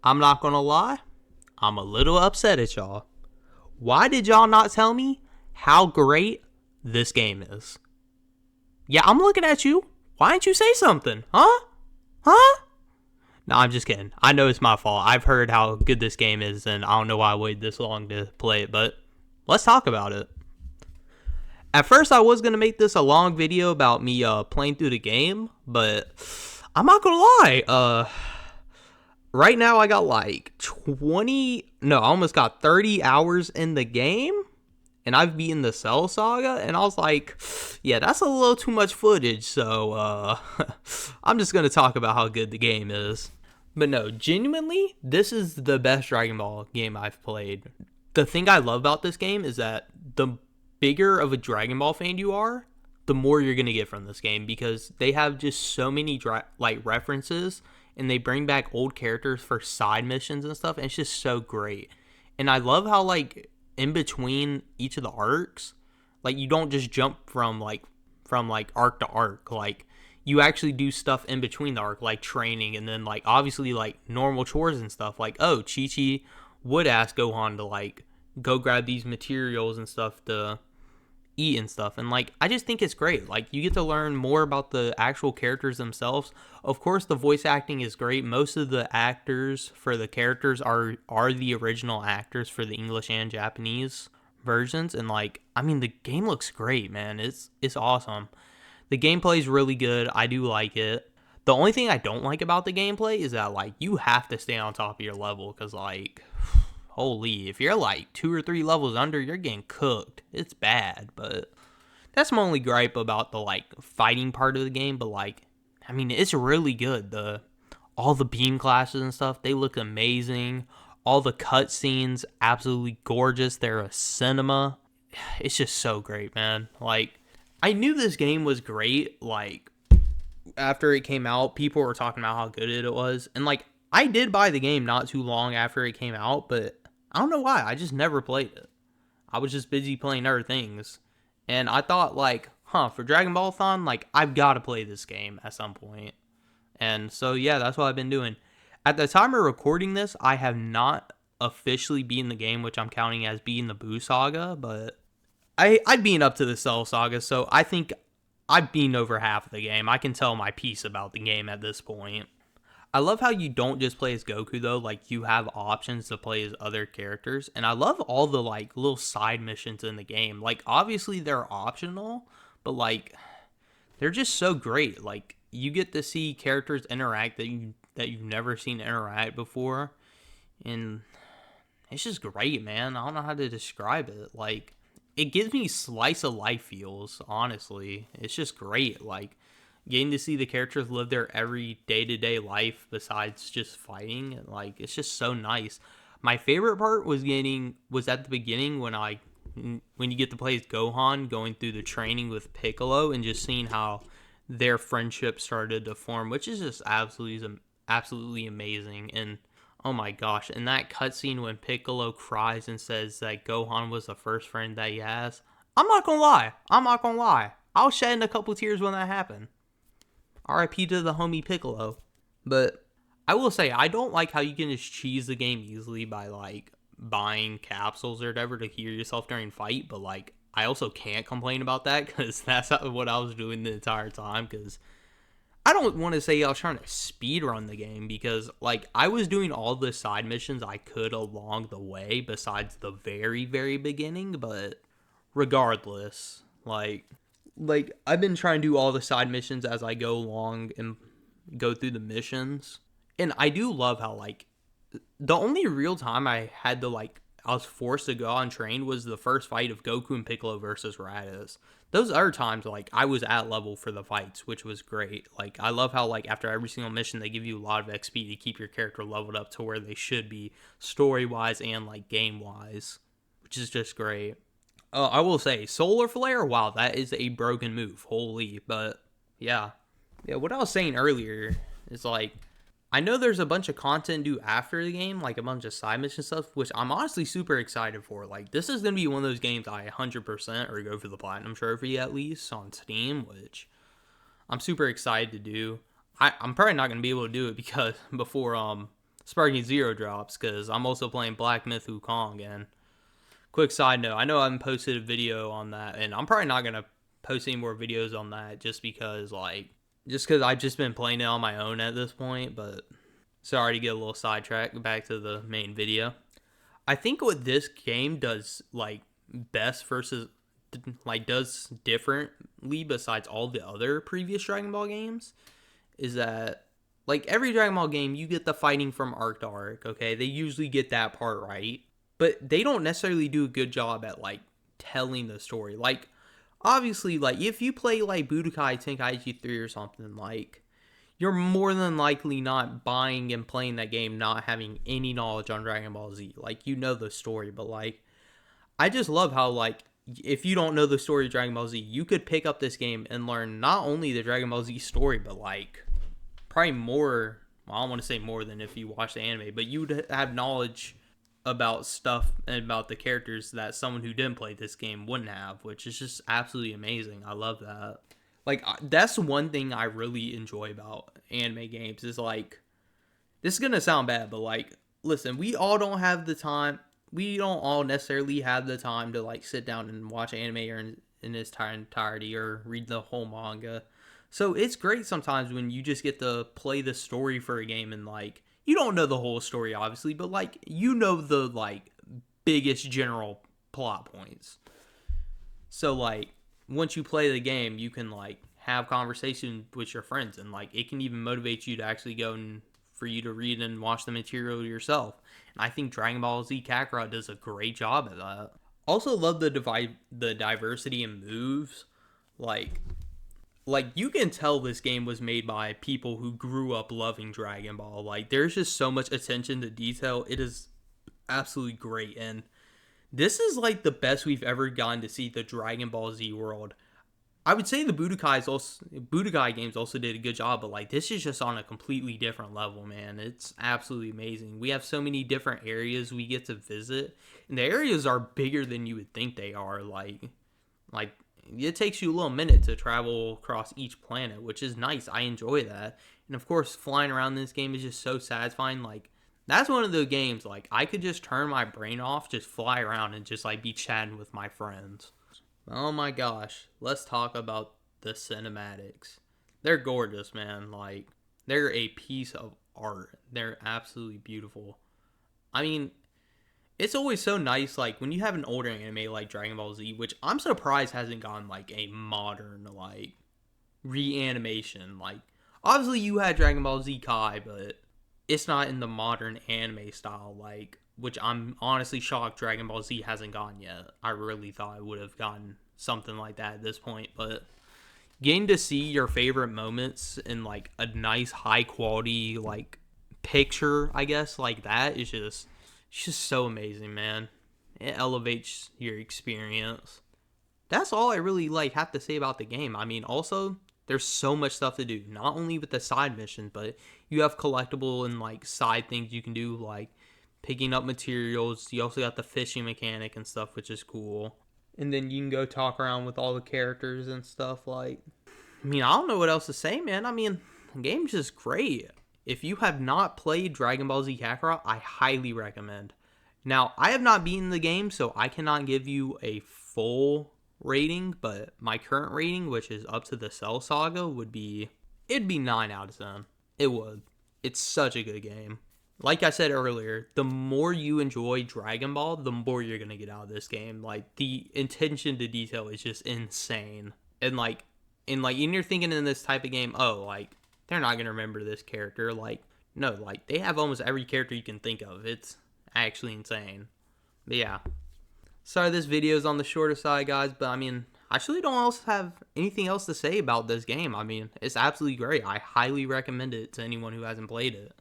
I'm not gonna lie, I'm a little upset at y'all. Why did y'all not tell me how great this game is? Yeah, I'm looking at you. Why didn't you say something? Huh? Huh? No, I'm just kidding. I know it's my fault. I've heard how good this game is, and I don't know why I waited this long to play it, but let's talk about it. At first, I was going to make this a long video about me playing through the game, but I'm not going to lie. Right now, I got like 20, no, I almost got 30 hours in the game, and I've beaten the Cell Saga, and I was like, yeah, that's a little too much footage, so I'm just going to talk about how good the game is. But no, genuinely, this is the best Dragon Ball game I've played. The thing I love about this game is that the bigger of a Dragon Ball fan you are, the more you're going to get from this game, because they have just so many references, and they bring back old characters for side missions and stuff, and it's just so great. And I love how like in between each of the arcs, like you don't just jump from arc to arc. Like you actually do stuff in between the arc, like training, and then like obviously like normal chores and stuff. Like, oh, Chi Chi would ask Gohan to like go grab these materials and stuff to eat and stuff, and like I just think it's great. Like you get to learn more about the actual characters themselves. Of course the voice acting is great. Most of the actors for the characters are the original actors for the English and Japanese versions, and like I mean the game looks great, man. It's awesome. The gameplay is really good. I do like it. The only thing I don't like about the gameplay is that like you have to stay on top of your level, because like holy, if you're like 2 or 3 levels under, you're getting cooked. It's bad, but that's my only gripe about the like fighting part of the game. But like, I mean, it's really good. The all the beam classes and stuff, they look amazing. All the cutscenes, absolutely gorgeous. They're a cinema. It's just so great, man. Like, I knew this game was great. Like, after it came out, people were talking about how good it was, and like, I did buy the game not too long after it came out, but I don't know why. I just never played it. I was just busy playing other things. And I thought, like, for Dragon Ball Thon, like, I've got to play this game at some point. And so, yeah, that's what I've been doing. At the time of recording this, I have not officially beaten the game, which I'm counting as beating the Buu Saga, but I've been up to the Cell Saga, so I think I've been over half of the game. I can tell my piece about the game at this point. I love how you don't just play as Goku though, like you have options to play as other characters. And I love all the like little side missions in the game. Like obviously they're optional, but like they're just so great. Like you get to see characters interact that you've never seen interact before. And it's just great, man. I don't know how to describe it. Like it gives me slice of life feels, honestly. It's just great. Like getting to see the characters live their every day-to-day life besides just fighting, like it's just so nice. My favorite part was at the beginning when you get to play as Gohan going through the training with Piccolo and just seeing how their friendship started to form, which is just absolutely amazing. And oh my gosh, and that cutscene when Piccolo cries and says that Gohan was the first friend that he has, I'm not gonna lie, I was shedding a couple tears when that happened. RIP to the homie Piccolo. But I will say, I don't like how you can just cheese the game easily by like buying capsules or whatever to heal yourself during fight. But like, I also can't complain about that because that's what I was doing the entire time. Because I don't want to say I was trying to speed run the game, because like I was doing all the side missions I could along the way besides the very, very beginning. But regardless, like I've been trying to do all the side missions as I go along and go through the missions. And I do love how like the only real time I was forced to go on train was the first fight of Goku and Piccolo versus Raditz. Those other times like I was at level for the fights, which was great. Like I love how like after every single mission they give you a lot of XP to keep your character leveled up to where they should be story wise and like game wise, which is just great. I will say, Solar Flare, wow, that is a broken move. Holy, but yeah. Yeah, what I was saying earlier is like, I know there's a bunch of content due after the game, like a bunch of side mission stuff, which I'm honestly super excited for. Like, this is going to be one of those games I 100% or go for the Platinum Trophy at least on Steam, which I'm super excited to do. I'm probably not going to be able to do it because before Sparking Zero drops, because I'm also playing Black Myth Wukong. And quick side note, I know I haven't posted a video on that, and I'm probably not gonna post any more videos on that just because I've just been playing it on my own at this point. But sorry to get a little sidetracked, back to the main video. I think what this game does best versus does differently besides all the other previous Dragon Ball games is that every Dragon Ball game, you get the fighting from arc to arc, okay? They usually get that part right, but they don't necessarily do a good job at telling the story. Obviously, if you play Budokai Tenkaichi 3 or something, you're more than likely not buying and playing that game not having any knowledge on Dragon Ball Z. You know the story, but I just love how if you don't know the story of Dragon Ball Z, you could pick up this game and learn not only the Dragon Ball Z story, but probably more. Well, I don't want to say more than if you watch the anime, but you would have knowledge about stuff and about the characters that someone who didn't play this game wouldn't have, which is just absolutely amazing. I love that. That's one thing I really enjoy about anime games is this is gonna sound bad, but listen, we all don't have the time. We don't all necessarily have the time to sit down and watch anime or in its entirety or read the whole manga. So it's great sometimes when you just get to play the story for a game and you don't know the whole story obviously, but you know the biggest general plot points. So once you play the game, you can have conversation with your friends, and it can even motivate you to actually go and for you to read and watch the material yourself. And I think Dragon Ball Z Kakarot does a great job at that. Also love the diversity in moves. You can tell this game was made by people who grew up loving Dragon Ball. There's just so much attention to detail. It is absolutely great. And this is the best we've ever gotten to see the Dragon Ball Z world. I would say the Budokai games also did a good job, but this is just on a completely different level, man. It's absolutely amazing. We have so many different areas we get to visit, and the areas are bigger than you would think they are. It takes you a little minute to travel across each planet, which is nice. I enjoy that. And of course, flying around this game is just so satisfying. That's one of the games, I could just turn my brain off, just fly around and just be chatting with my friends. Oh my gosh, let's talk about the cinematics. They're gorgeous, man. They're a piece of art. They're absolutely beautiful. I mean, it's always so nice, when you have an older anime like Dragon Ball Z, which I'm surprised hasn't gotten, a modern, reanimation. Obviously you had Dragon Ball Z Kai, but it's not in the modern anime style, which I'm honestly shocked Dragon Ball Z hasn't gotten yet. I really thought I would have gotten something like that at this point, but getting to see your favorite moments in, a nice, high-quality, picture, I guess, that is just... It's just so amazing, man. It elevates your experience. That's all I really have to say about the game. I mean, also, there's so much stuff to do. Not only with the side missions, but you have collectible and side things you can do, picking up materials. You also got the fishing mechanic and stuff, which is cool. And then you can go talk around with all the characters and stuff. I don't know what else to say, man. I mean, the game's just great. If you have not played Dragon Ball Z Kakarot, I highly recommend. Now, I have not beaten the game, so I cannot give you a full rating, but my current rating, which is up to the Cell Saga, it'd be 9 out of 10. It would. It's such a good game. Like I said earlier, the more you enjoy Dragon Ball, the more you're going to get out of this game. The attention to detail is just insane. And you're thinking in this type of game, they're not going to remember this character. No, they have almost every character you can think of. It's actually insane. But yeah. Sorry this video's on the shorter side, guys, but I mean, I actually don't else have anything else to say about this game. I mean, it's absolutely great. I highly recommend it to anyone who hasn't played it.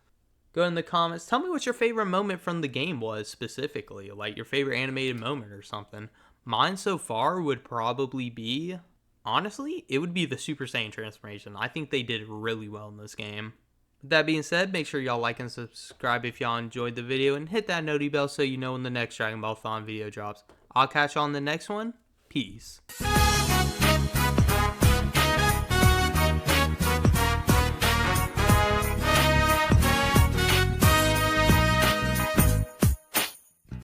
Go in the comments. Tell me what your favorite moment from the game was specifically. Your favorite animated moment or something. Mine so far would probably be... Honestly, it would be the Super Saiyan transformation. I think they did really well in this game. With that being said, make sure y'all like and subscribe if y'all enjoyed the video, and hit that noti bell so you know when the next Dragon Ball Thon video drops. I'll catch y'all on the next one. Peace.